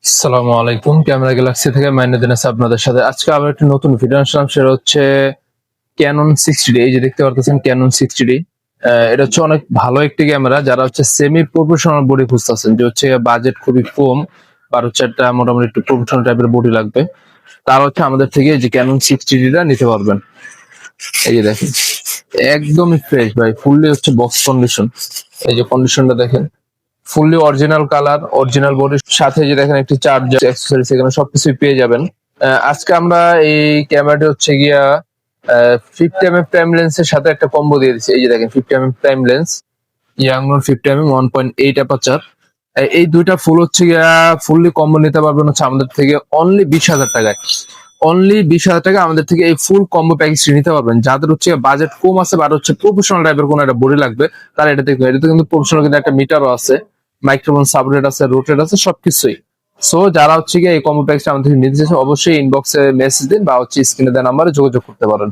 আসসালামু আলাইকুম, camera Galaxy থেকে মাইনুদ্দিন আছে আপনাদের সাথে। আজকে আবার একটি নতুন ভিডিও আসলাম, সেটা হচ্ছে ক্যানন 60D। এই যে দেখতে পারতেছেন ক্যানন 60D, এটা হচ্ছে অনেক ভালো একটি ক্যামেরা। যারা হচ্ছে সেমি প্রফেশনাল বডি খুঁজতেছেন, যে হচ্ছে বাজেট খুবই কম আর হচ্ছে একটা মোটামুটি একটু প্রফেশনাল টাইপের বডি লাগবে, তারা হচ্ছে আমাদের থেকে এই যে ক্যানন 60Dটা নিতে পারবেন। এই যে দেখেন, একদমই ফ্রেশ ভাই, ফুললি হচ্ছে বক্স কন্ডিশন। এই যে কন্ডিশনটা দেখেন, ফুললি অরিজিনাল কালার, অরিজিনাল বডির সাথে যে দেখেন একটি চার্জার, অ্যাক্সেসরিজ, এখানে সবকিছুই পেয়ে যাবেন। আজকে আমরা এই ক্যামেরাটি হচ্ছে গিয়া 50 mm প্রাইম লেন্সের সাথে একটা কম্বো দিয়ে দিচ্ছি। এই যে দেখেন 50 mm প্রাইম লেন্স, ইয়াংনোর 50 mm 1.8 অ্যাপারচার। এই দুইটা ফুল হচ্ছে গিয়া ফুললি কম্বো নিতে পারবেন হচ্ছে আমাদের থেকে অনলি 20,000 টাকায়। অনলি 20,000 টাকা আমাদের থেকে এই ফুল কম্বো প্যাকেজটি নিতে পারবেন। যাদের হচ্ছে বাজেট কম আছে বা হচ্ছে প্রফেশনাল টাইপের কোনো একটা বডি লাগবে, তারা এটা দেখবে। এটাতে কিন্তু প্রফেশনাল কিন্তু একটা মিটারও আছে, মাইক্রোফোন সাবরেট আছে, রোটেট আছে, সবকিছুই। সো যারা হচ্ছে গিয়ে এই কম্বো প্যাকেজটা আমাদের থেকে নিতে চাইছে, অবশ্যই ইনবক্সে মেসেজ দিন বা হচ্ছে স্ক্রিনে দেওয়া নাম্বারে যোগাযোগ করতে পারেন।